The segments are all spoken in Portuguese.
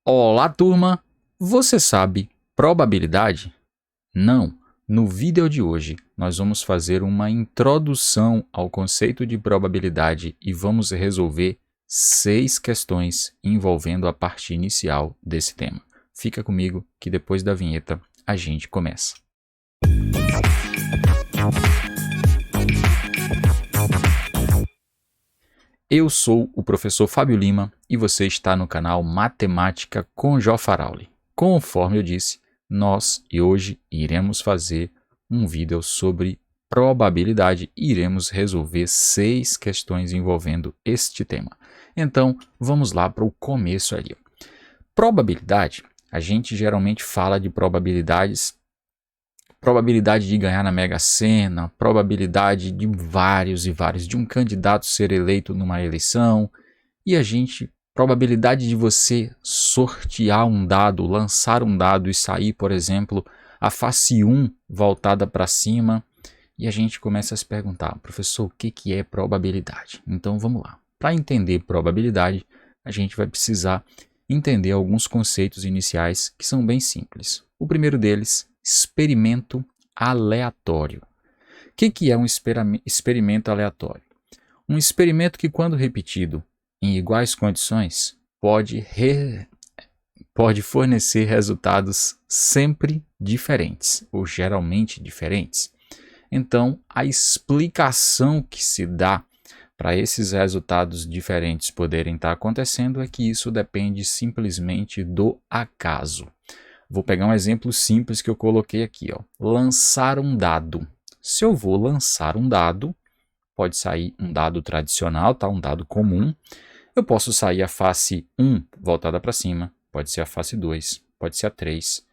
Olá, turma! Você sabe probabilidade? Não. No vídeo de hoje, nós vamos fazer uma introdução ao conceito de probabilidade e vamos resolver 6 questões envolvendo a parte inicial desse tema. Fica comigo que depois da vinheta a gente começa. Eu sou o professor Fábio Lima e você está no canal Matemática com Jó Farauli. Conforme eu disse, nós hoje iremos fazer um vídeo sobre probabilidade e iremos resolver 6 questões envolvendo este tema. Então, vamos lá para o começo ali. Probabilidade, a gente geralmente fala de probabilidade de ganhar na Mega Sena, probabilidade de de um candidato ser eleito numa eleição, e probabilidade de você sortear um dado, lançar um dado e sair, por exemplo, a face 1 voltada para cima, e a gente começa a se perguntar, professor, o que é probabilidade? Então vamos lá. Para entender probabilidade, a gente vai precisar entender alguns conceitos iniciais que são bem simples. O primeiro deles, experimento aleatório. O que é um experimento aleatório? Um experimento que, quando repetido em iguais condições, pode fornecer resultados sempre diferentes, ou geralmente diferentes. Então, a explicação que se dá para esses resultados diferentes poderem estar acontecendo é que isso depende simplesmente do acaso. Vou pegar um exemplo simples que eu coloquei aqui, ó. Lançar um dado. Se eu vou lançar um dado, pode sair um dado tradicional, tá? Um dado comum. Eu posso sair a face 1 voltada para cima, pode ser a face 2, pode ser a 3.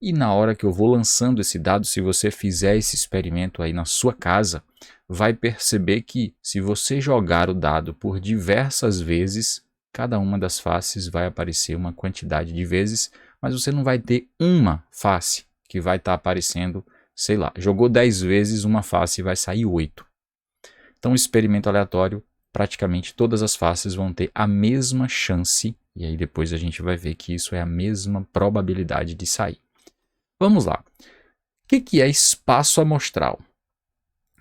E na hora que eu vou lançando esse dado, se você fizer esse experimento aí na sua casa, vai perceber que se você jogar o dado por diversas vezes, cada uma das faces vai aparecer uma quantidade de vezes, mas você não vai ter uma face que vai estar aparecendo, sei lá, jogou 10 vezes uma face e vai sair 8. Então, experimento aleatório, praticamente todas as faces vão ter a mesma chance, e aí depois a gente vai ver que isso é a mesma probabilidade de sair. Vamos lá. O que é espaço amostral?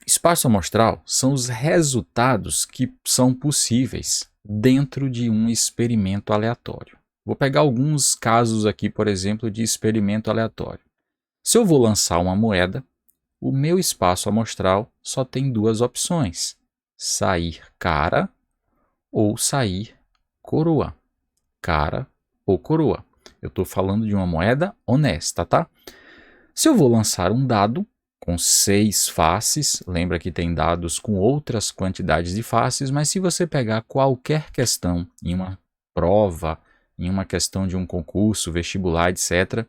Espaço amostral são os resultados que são possíveis dentro de um experimento aleatório. Vou pegar alguns casos aqui, por exemplo, de experimento aleatório. Se eu vou lançar uma moeda, o meu espaço amostral só tem 2 opções: sair cara ou sair coroa. Cara ou coroa. Eu estou falando de uma moeda honesta, tá? Se eu vou lançar um dado com 6 faces, lembra que tem dados com outras quantidades de faces, mas se você pegar qualquer questão em uma prova, em uma questão de um concurso, vestibular, etc.,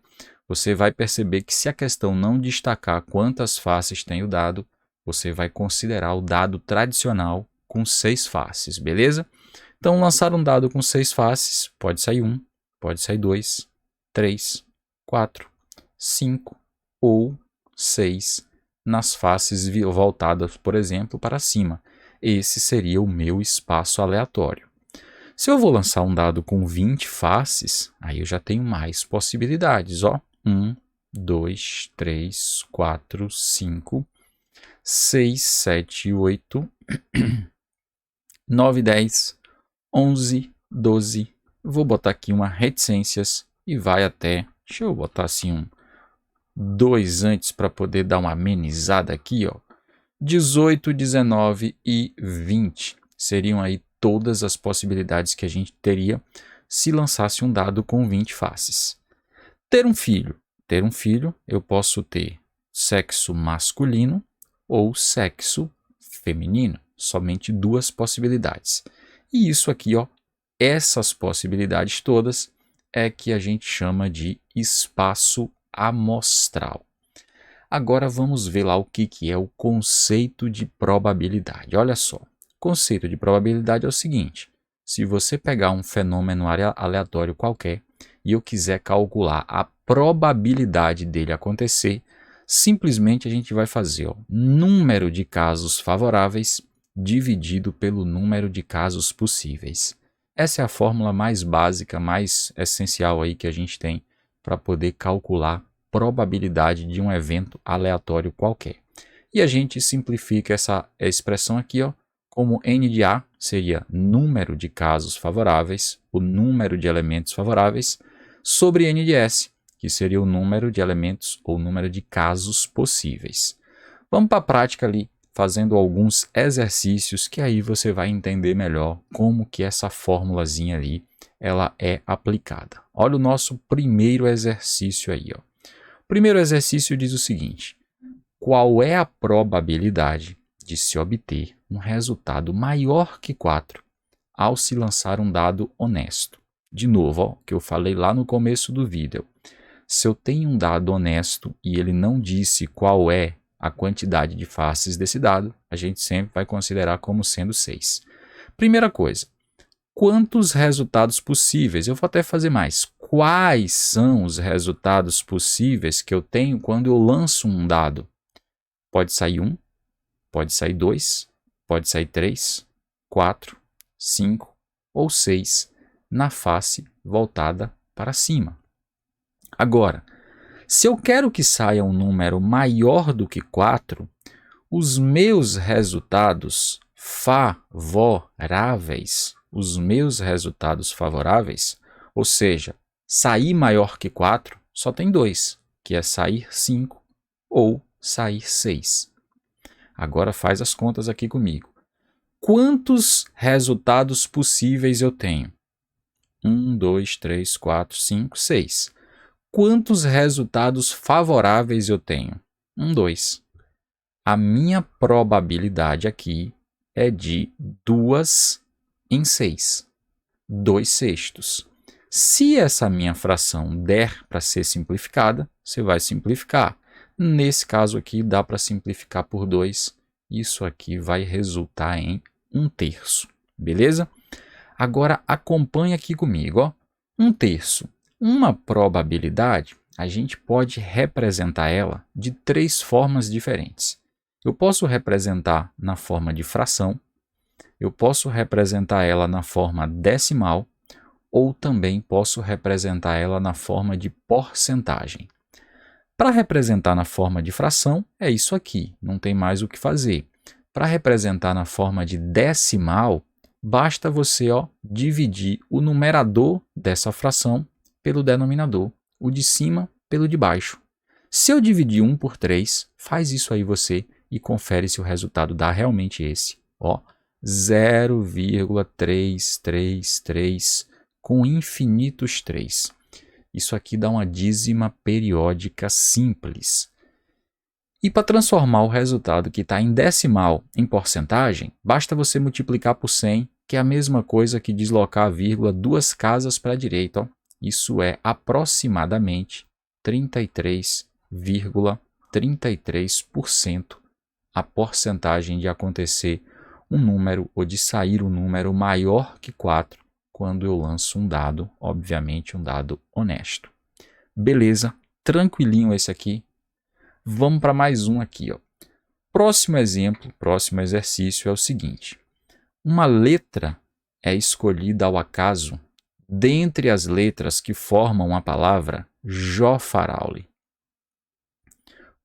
você vai perceber que se a questão não destacar quantas faces tem o dado, você vai considerar o dado tradicional com 6 faces, beleza? Então, lançar um dado com 6 faces, pode sair 1, pode sair 2, 3, 4, 5 ou 6 nas faces voltadas, por exemplo, para cima. Esse seria o meu espaço aleatório. Se eu vou lançar um dado com 20 faces, aí eu já tenho mais possibilidades, ó. 1, 2, 3, 4, 5, 6, 7, 8, 9, 10, 11, 12. Vou botar aqui uma reticências e vai até, deixa eu botar assim 2 antes para poder dar uma amenizada aqui, ó. 18, 19 e 20 seriam aí todas as possibilidades que a gente teria se lançasse um dado com 20 faces. Ter um filho. Ter um filho, eu posso ter sexo masculino ou sexo feminino. Somente 2 possibilidades. E isso aqui, ó, essas possibilidades todas é que a gente chama de espaço amostral. Agora vamos ver lá o que é o conceito de probabilidade. Olha só, o conceito de probabilidade é o seguinte: se você pegar um fenômeno aleatório qualquer e eu quiser calcular a probabilidade dele acontecer, simplesmente a gente vai fazer o número de casos favoráveis dividido pelo número de casos possíveis. Essa é a fórmula mais básica, mais essencial aí que a gente tem para poder calcular probabilidade de um evento aleatório qualquer. E a gente simplifica essa expressão aqui, ó, como N de A seria número de casos favoráveis, o número de elementos favoráveis, sobre N de S, que seria o número de elementos ou número de casos possíveis. Vamos para a prática ali, fazendo alguns exercícios que aí você vai entender melhor como que essa formulazinha ali ela é aplicada. Olha o nosso primeiro exercício aí. Ó. O primeiro exercício diz o seguinte: qual é a probabilidade de se obter um resultado maior que 4 ao se lançar um dado honesto? De novo, ó, que eu falei lá no começo do vídeo. Se eu tenho um dado honesto e ele não disse qual é a quantidade de faces desse dado, a gente sempre vai considerar como sendo 6. Primeira coisa, quantos resultados possíveis? Eu vou até fazer mais. Quais são os resultados possíveis que eu tenho quando eu lanço um dado? Pode sair 1, pode sair 2, pode sair 3, 4, 5 ou 6 na face voltada para cima. Agora, se eu quero que saia um número maior do que 4, os meus resultados favoráveis, ou seja, sair maior que 4, só tem 2, que é sair 5 ou sair 6. Agora faz as contas aqui comigo. Quantos resultados possíveis eu tenho? 1, 2, 3, 4, 5, 6. Quantos resultados favoráveis eu tenho? 1, 2. A minha probabilidade aqui é de 2 em 6. 2/6. Se essa minha fração der para ser simplificada, você vai simplificar. Nesse caso aqui, dá para simplificar por 2. Isso aqui vai resultar em 1/3. Beleza? Agora acompanha aqui comigo. Ó. 1/3. Uma probabilidade, a gente pode representar ela de 3 formas diferentes. Eu posso representar na forma de fração, eu posso representar ela na forma decimal, ou também posso representar ela na forma de porcentagem. Para representar na forma de fração, é isso aqui, não tem mais o que fazer. Para representar na forma de decimal, basta você dividir o numerador dessa fração pelo denominador, o de cima pelo de baixo. Se eu dividir 1 por 3, faz isso aí você e confere se o resultado dá realmente esse. 0,333 com infinitos 3. Isso aqui dá uma dízima periódica simples. E para transformar o resultado que está em decimal em porcentagem, basta você multiplicar por 100, que é a mesma coisa que deslocar a vírgula 2 casas para a direita. Isso é aproximadamente 33,33% a porcentagem de acontecer um número ou de sair um número maior que 4 quando eu lanço um dado, obviamente um dado honesto. Beleza, tranquilinho esse aqui. Vamos para mais um aqui. Próximo exemplo, próximo exercício é o seguinte. Uma letra é escolhida ao acaso dentre as letras que formam a palavra Jofarauli.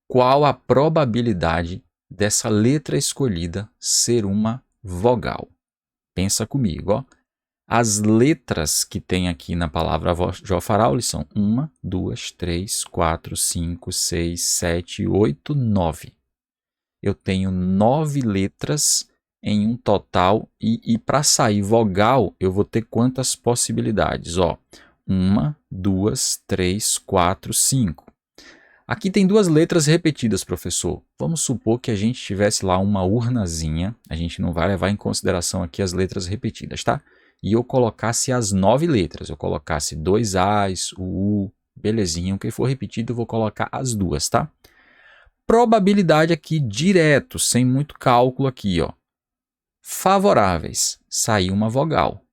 Qual a probabilidade dessa letra escolhida ser uma vogal? Pensa comigo, As letras que tem aqui na palavra Jofarauli são 1, 2, 3, 4, 5, 6, 7, 8, 9. Eu tenho 9 letras em um total e para sair vogal eu vou ter quantas possibilidades? 1, 2, 3, 4, 5. Aqui tem 2 letras repetidas, professor. Vamos supor que a gente tivesse lá uma urnazinha, a gente não vai levar em consideração aqui as letras repetidas, tá? E eu colocasse as 9 letras, eu colocasse 2 As, o U, belezinha, o que for repetido eu vou colocar as 2, tá? Probabilidade aqui direto, sem muito cálculo aqui, Favoráveis, saiu uma vogal.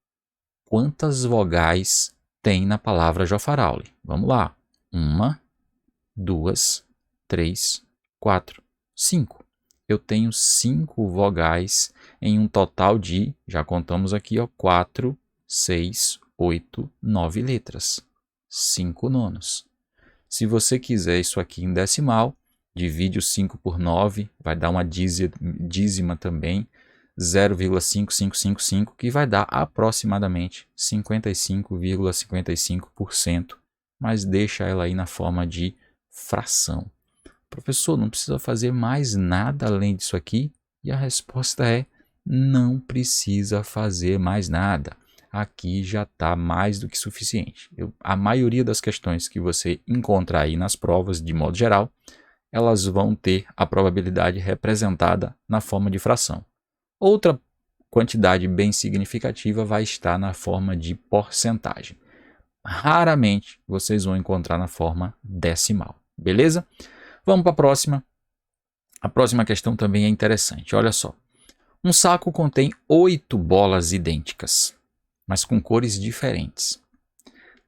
Quantas vogais tem na palavra Jofarauli? Vamos lá. 1, 2, 3, 4, 5. Eu tenho 5 vogais em um total de, já contamos aqui, 4 6, 8, 9 letras. 5 nonos. Se você quiser isso aqui em decimal, divide o 5 por 9, vai dar uma dízima também, 0,5555, que vai dar aproximadamente 55,55%, mas deixa ela aí na forma de fração. Professor, não precisa fazer mais nada além disso aqui? E a resposta é: não precisa fazer mais nada. Aqui já está mais do que suficiente. A maioria das questões que você encontrar aí nas provas, de modo geral, elas vão ter a probabilidade representada na forma de fração. Outra quantidade bem significativa vai estar na forma de porcentagem. Raramente vocês vão encontrar na forma decimal. Beleza? Vamos para a próxima. A próxima questão também é interessante. Olha só. Um saco contém 8 bolas idênticas, mas com cores diferentes.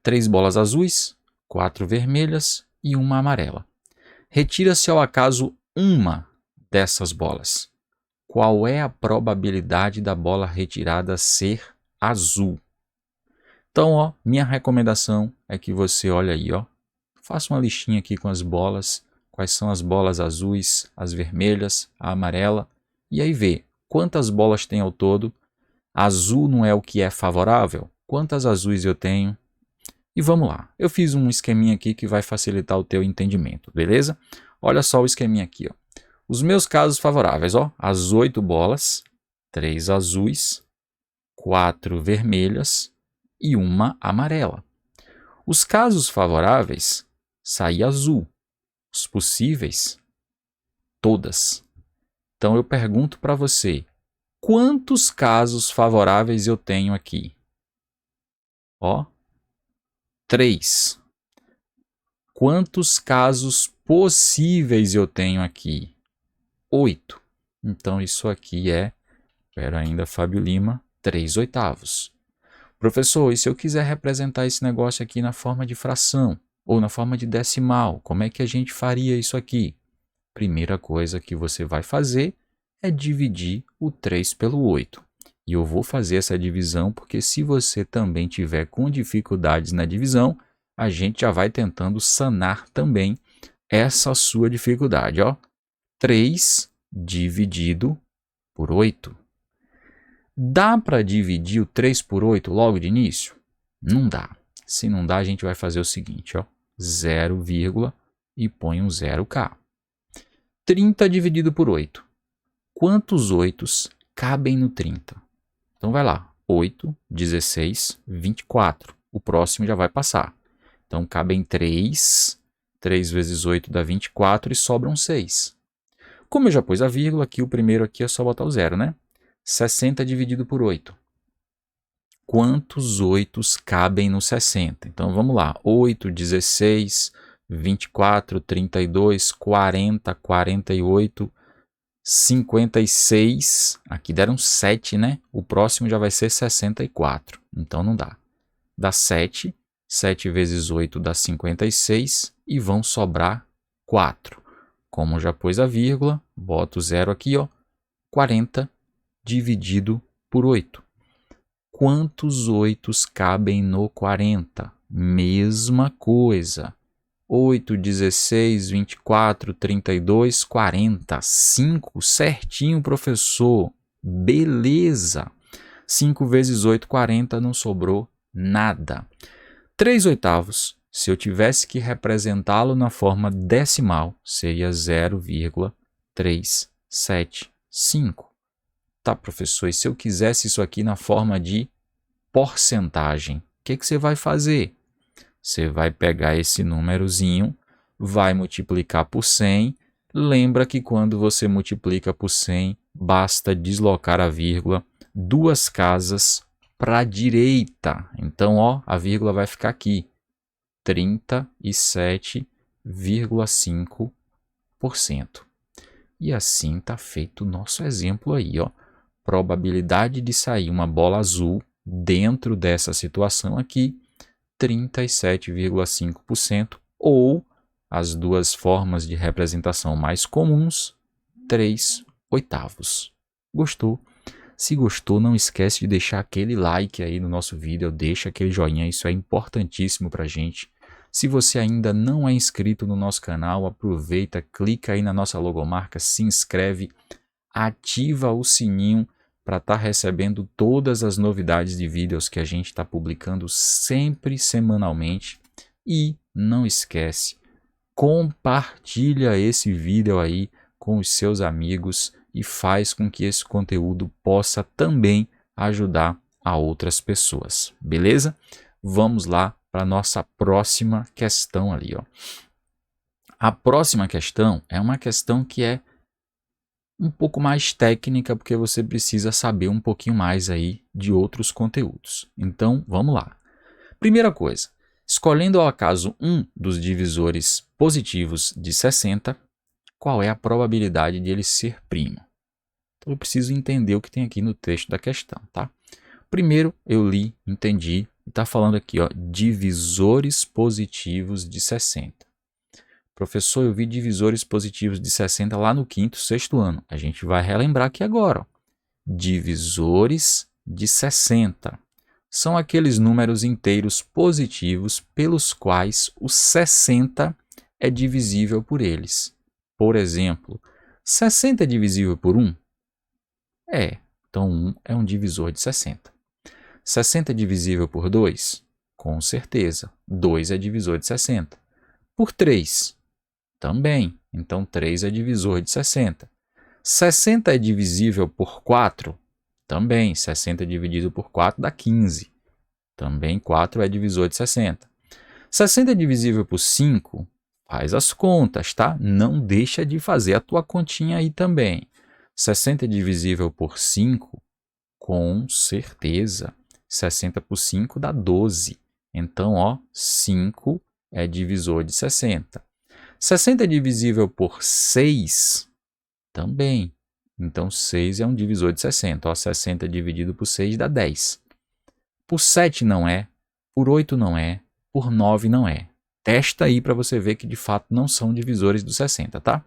3 bolas azuis, 4 vermelhas e uma amarela. Retira-se ao acaso uma dessas bolas. Qual é a probabilidade da bola retirada ser azul? Então, minha recomendação é que você olhe aí, faça uma listinha aqui com as bolas, quais são as bolas azuis, as vermelhas, a amarela, e aí vê quantas bolas tem ao todo. Azul não é o que é favorável? Quantas azuis eu tenho? E vamos lá. Eu fiz um esqueminha aqui que vai facilitar o teu entendimento, beleza? Olha só o esqueminha aqui, Os meus casos favoráveis, as 8 bolas, 3 azuis, 4 vermelhas e uma amarela. Os casos favoráveis, sai azul. Os possíveis, todas. Então eu pergunto para você, quantos casos favoráveis eu tenho aqui? 3. Quantos casos possíveis eu tenho aqui? 8. Então isso aqui é, espera ainda, Fábio Lima, 3/8. Professor, e se eu quiser representar esse negócio aqui na forma de fração ou na forma de decimal, como é que a gente faria isso aqui? Primeira coisa que você vai fazer é dividir o 3 pelo 8. E eu vou fazer essa divisão porque se você também tiver com dificuldades na divisão, a gente já vai tentando sanar também essa sua dificuldade. 3 dividido por 8. Dá para dividir o 3 por 8 logo de início? Não dá. Se não dá, a gente vai fazer o seguinte, 0, e põe um 0K. 30 dividido por 8. Quantos 8s cabem no 30? Então vai lá, 8, 16, 24. O próximo já vai passar. Então cabem 3, 3 vezes 8 dá 24 e sobram 6. Como eu já pus a vírgula, aqui o primeiro aqui é só botar o 0, né? 60 dividido por 8. Quantos 8s cabem no 60? Então vamos lá, 8, 16, 24, 32, 40, 48, 56, aqui deram 7, né? O próximo já vai ser 64, então não dá. Dá 7, 7 vezes 8 dá 56 e vão sobrar 4. Como já pôs a vírgula, boto o 0 aqui, 40 dividido por 8. Quantos 8s cabem no 40? Mesma coisa. 8, 16, 24, 32, 40. 5, certinho, professor. Beleza. 5 vezes 8, 40, não sobrou nada. 3/8, se eu tivesse que representá-lo na forma decimal, seria 0,375. Tá, professor, e se eu quisesse isso aqui na forma de porcentagem, o que você vai fazer? Você vai pegar esse númerozinho, vai multiplicar por 100. Lembra que quando você multiplica por 100, basta deslocar a vírgula 2 casas para a direita. Então, a vírgula vai ficar aqui, 37,5%. E assim está feito o nosso exemplo aí, Probabilidade de sair uma bola azul dentro dessa situação aqui, 37,5%, ou as duas formas de representação mais comuns, 3/8. Gostou? Se gostou, não esquece de deixar aquele like aí no nosso vídeo, deixa aquele joinha, isso é importantíssimo pra gente. Se você ainda não é inscrito no nosso canal, aproveita, clica aí na nossa logomarca, se inscreve, ativa o sininho para estar recebendo todas as novidades de vídeos que a gente está publicando sempre semanalmente. E não esquece, compartilha esse vídeo aí com os seus amigos e faz com que esse conteúdo possa também ajudar a outras pessoas, beleza? Vamos lá para a nossa próxima questão ali, ó. A próxima questão é uma questão que é um pouco mais técnica, porque você precisa saber um pouquinho mais aí de outros conteúdos. Então, vamos lá. Primeira coisa, escolhendo ao acaso um dos divisores positivos de 60, qual é a probabilidade de ele ser primo? Então, eu preciso entender o que tem aqui no texto da questão, tá? Primeiro, eu li, entendi, e está falando aqui, ó, divisores positivos de 60. Professor, eu vi divisores positivos de 60 lá no quinto, sexto ano. A gente vai relembrar aqui agora, ó. Divisores de 60. São aqueles números inteiros positivos pelos quais o 60 é divisível por eles. Por exemplo, 60 é divisível por 1? É, então 1 é um divisor de 60. 60 é divisível por 2? Com certeza, 2 é divisor de 60. Por 3? Também, então 3 é divisor de 60. 60 é divisível por 4? Também, 60 dividido por 4 dá 15. Também 4 é divisor de 60. 60 é divisível por 5? Faz as contas, tá? Não deixa de fazer a tua continha aí também. 60 é divisível por 5? Com certeza. 60 por 5 dá 12. Então, ó, 5 é divisor de 60. 60 é divisível por 6? Também. Então, 6 é um divisor de 60. Ó, 60 dividido por 6 dá 10. Por 7 não é, por 8 não é, por 9 não é. Testa aí para você ver que de fato não são divisores do 60, tá?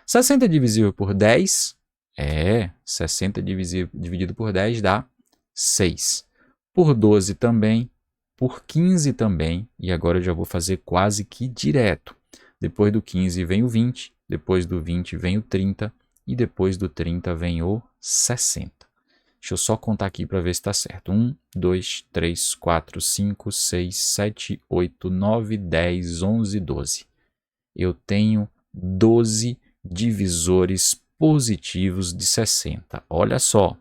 60 divisível por 10? É, 60 dividido por 10 dá 6. Por 12 também, por 15 também, e agora eu já vou fazer quase que direto. Depois do 15 vem o 20, depois do 20 vem o 30 e depois do 30 vem o 60. Deixa eu só contar aqui para ver se está certo. 1, 2, 3, 4, 5, 6, 7, 8, 9, 10, 11, 12. Eu tenho 12 divisores positivos de 60. Olha só,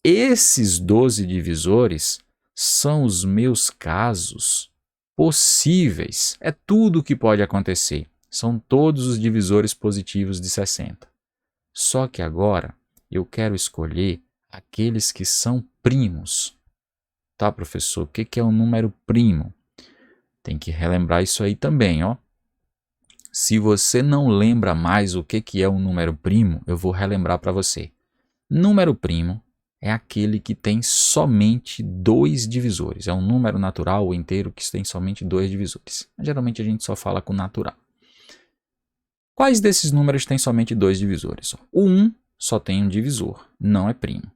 esses 12 divisores são os meus casos possíveis. É tudo o que pode acontecer. São todos os divisores positivos de 60. Só que agora eu quero escolher aqueles que são primos. Tá, professor? O que é um número primo? Tem que relembrar isso aí também, ó. Se você não lembra mais o que é um número primo, eu vou relembrar para você. Número primo é aquele que tem somente 2 divisores. É um número natural ou inteiro que tem somente 2 divisores. Geralmente a gente só fala com natural. Quais desses números têm somente 2 divisores? O 1 só tem um divisor, não é primo.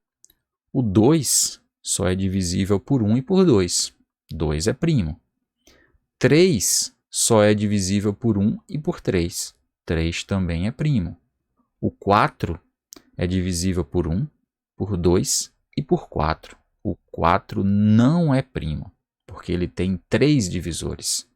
O 2 só é divisível por 1 e por 2. 2 é primo. 3 só é divisível por 1 e por 3. 3 também é primo. O 4 é divisível por 1, por 2 e por 4. O 4 não é primo, porque ele tem 3 divisores.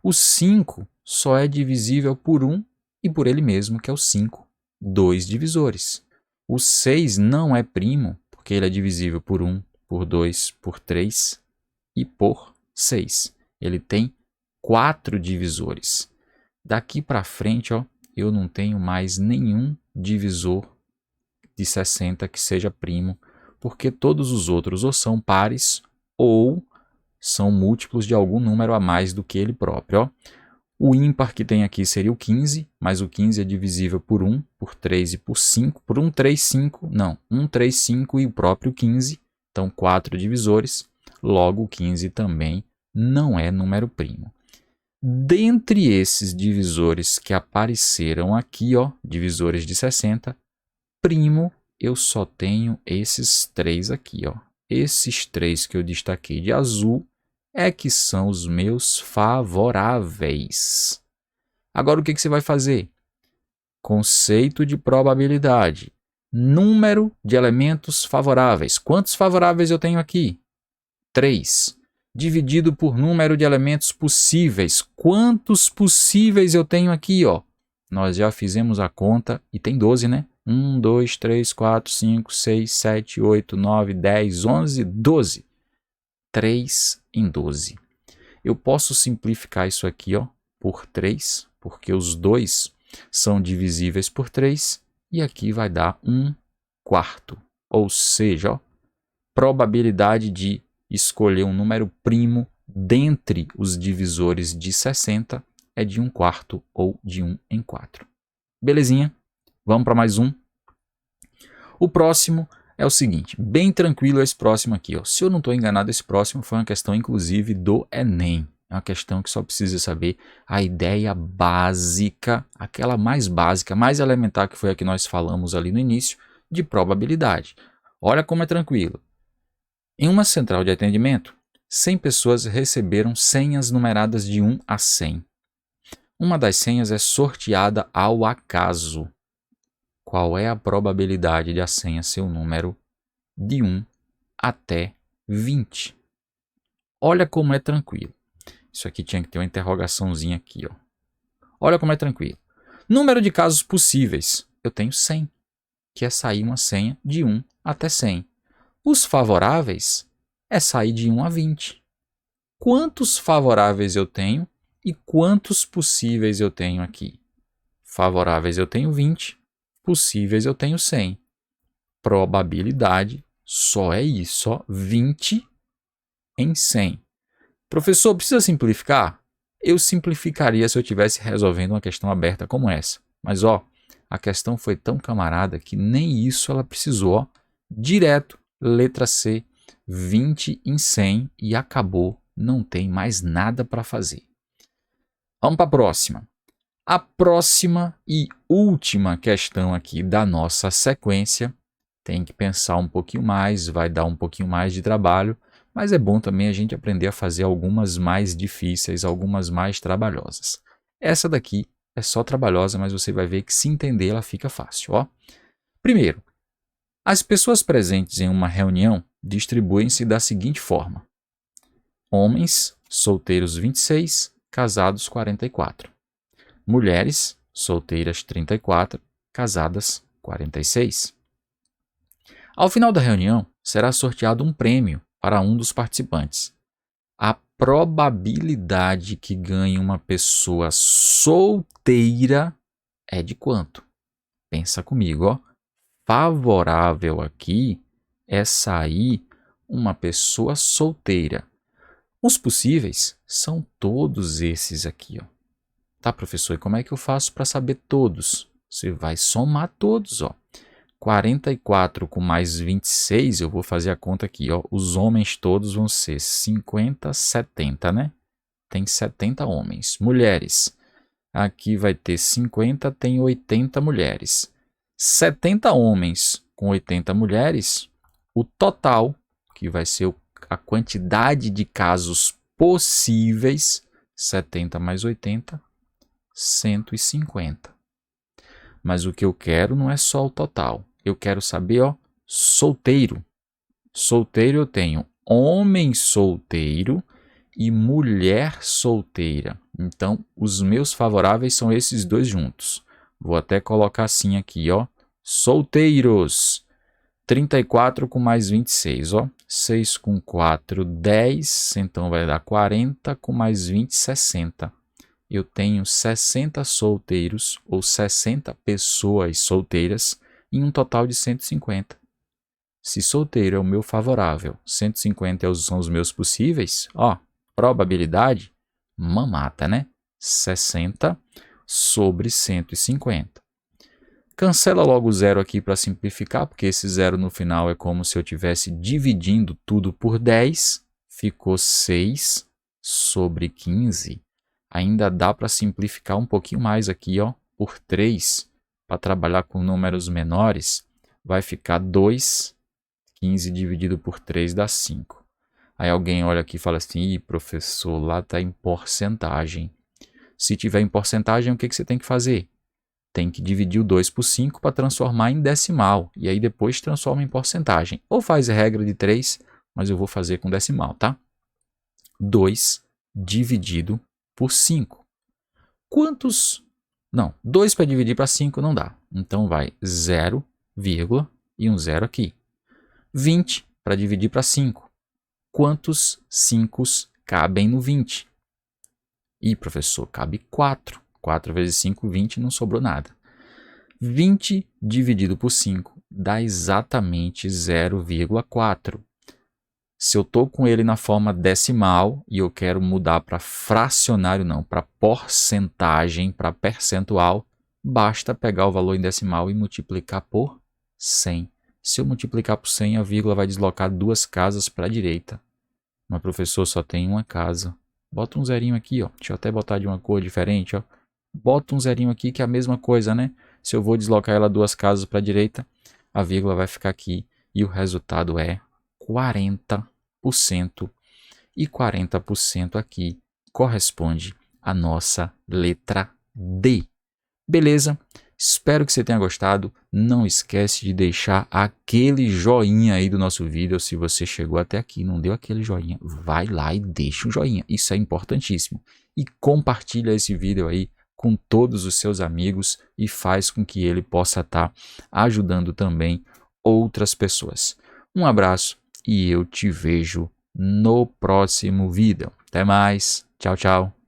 O 5 só é divisível por 1 e por ele mesmo, que é o 5, 2 divisores. O 6 não é primo, porque ele é divisível por 1, por 2, por 3 e por 6. Ele tem 4 divisores. Daqui para frente, ó, eu não tenho mais nenhum divisor de 60 que seja primo, porque todos os outros ou são pares ou são múltiplos de algum número a mais do que ele próprio. Ó. O ímpar que tem aqui seria o 15, mas o 15 é divisível por 1, por 3 e por 5. Por 1, 3, 5, não, 1, 3, 5 e o próprio 15. Então, 4 divisores. Logo, o 15 também não é número primo. Dentre esses divisores que apareceram aqui, ó, divisores de 60, primo eu só tenho esses 3 aqui, ó. Esses 3 que eu destaquei de azul é que são os meus favoráveis. Agora, o que você vai fazer? Conceito de probabilidade. Número de elementos favoráveis. Quantos favoráveis eu tenho aqui? 3. Dividido por número de elementos possíveis. Quantos possíveis eu tenho aqui, ó? Nós já fizemos a conta e tem 12, né? 1, 2, 3, 4, 5, 6, 7, 8, 9, 10, 11, 12. 3 em 12. Eu posso simplificar isso aqui, ó, por 3, porque os 2 são divisíveis por 3, e aqui vai dar 1/4. Ou seja, ó, probabilidade de escolher um número primo dentre os divisores de 60 é de 1/4 ou de 1 em 4. Belezinha? Vamos para mais um. O próximo é o seguinte, bem tranquilo esse próximo aqui. Ó. Se eu não estou enganado, esse próximo foi uma questão inclusive do Enem. É uma questão que só precisa saber a ideia básica, aquela mais básica, mais elementar que foi a que nós falamos ali no início, de probabilidade. Olha como é tranquilo. Em uma central de atendimento, 100 pessoas receberam senhas numeradas de 1 a 100. Uma das senhas é sorteada ao acaso. Qual é a probabilidade de a senha ser um número de 1 até 20? Olha como é tranquilo. Isso aqui tinha que ter uma interrogaçãozinha aqui, ó. Olha como é tranquilo. Número de casos possíveis. Eu tenho 100, que é sair uma senha de 1 até 100. Os favoráveis é sair de 1 a 20. Quantos favoráveis eu tenho e quantos possíveis eu tenho aqui? Favoráveis eu tenho 20, possíveis eu tenho 100. Probabilidade só é isso, ó, 20 em 100. Professor, precisa simplificar? Eu simplificaria se eu estivesse resolvendo uma questão aberta como essa. Mas, ó, a questão foi tão camarada que nem isso ela precisou, ó. Direto, letra C, 20 em 100 e acabou, não tem mais nada para fazer. Vamos para a próxima. A próxima e última questão aqui da nossa sequência, tem que pensar um pouquinho mais, vai dar um pouquinho mais de trabalho, mas é bom também a gente aprender a fazer algumas mais difíceis, algumas mais trabalhosas. Essa daqui é só trabalhosa, mas você vai ver que se entender ela fica fácil. Ó. Primeiro, as pessoas presentes em uma reunião distribuem-se da seguinte forma. Homens, solteiros 26, casados 44. Mulheres, solteiras 34, casadas 46. Ao final da reunião, será sorteado um prêmio para um dos participantes. A probabilidade que ganhe uma pessoa solteira é de quanto? Pensa comigo, ó. Favorável aqui é sair uma pessoa solteira. Os possíveis são todos esses aqui, ó. Tá, professor, e como é que eu faço para saber todos? Você vai somar todos, ó. 44 com mais 26, eu vou fazer a conta aqui, ó. Os homens todos vão ser 50, 70, né? Tem 70 homens. Mulheres, aqui vai ter 50, tem 80 mulheres. 70 homens com 80 mulheres, o total, que vai ser a quantidade de casos possíveis, 70 mais 80, 150. Mas o que eu quero não é só o total. Eu quero saber, ó, solteiro. Solteiro eu tenho homem solteiro e mulher solteira. Então, os meus favoráveis são esses dois juntos. Vou até colocar assim aqui, ó. Solteiros. 34 com mais 26, ó. 6 com 4, 10. Então, vai dar 40 com mais 20, 60. Eu tenho 60 solteiros ou 60 pessoas solteiras em um total de 150. Se solteiro é o meu favorável, 150 são os meus possíveis, ó, probabilidade, mamata, né? 60 sobre 150. Cancela logo o zero aqui para simplificar, porque esse zero no final é como se eu estivesse dividindo tudo por 10. Ficou 6 sobre 15. Ainda dá para simplificar um pouquinho mais aqui, ó, por 3, para trabalhar com números menores. vai ficar 2. 15 dividido por 3 dá 5. Aí alguém olha aqui e fala assim, ih, professor, lá está em porcentagem. Se tiver em porcentagem, o que você tem que fazer? Tem que dividir o 2 por 5 para transformar em decimal. E aí depois transforma em porcentagem. Ou faz a regra de 3, mas eu vou fazer com decimal, tá? 2 dividido por 5. Quantos... Não, 2 para dividir para 5 não dá. Então vai 0, e um 0 aqui. 20 para dividir para 5. Quantos 5 cabem no 20? Ih, professor, cabe 4. 4 vezes 5, 20, não sobrou nada. 20 dividido por 5 dá exatamente 0,4. Se eu estou com ele na forma decimal e eu quero mudar para fracionário, não, para porcentagem, para percentual, basta pegar o valor em decimal e multiplicar por 100. Se eu multiplicar por 100, a vírgula vai deslocar 2 casas para a direita. Mas professor, só tem uma casa. Bota um zerinho aqui, ó. Deixa eu até botar de uma cor diferente, ó. Bota um zerinho aqui que é a mesma coisa, né? Se eu vou deslocar ela 2 casas para a direita, a vírgula vai ficar aqui e o resultado é 40%. E 40% aqui corresponde à nossa letra D. Beleza? Espero que você tenha gostado. Não esquece de deixar aquele joinha aí do nosso vídeo. Se você chegou até aqui e não deu aquele joinha, vai lá e deixa o joinha. Isso é importantíssimo. E compartilha esse vídeo aí com todos os seus amigos e faz com que ele possa estar ajudando também outras pessoas. Um abraço e eu te vejo no próximo vídeo. Até mais. Tchau, tchau.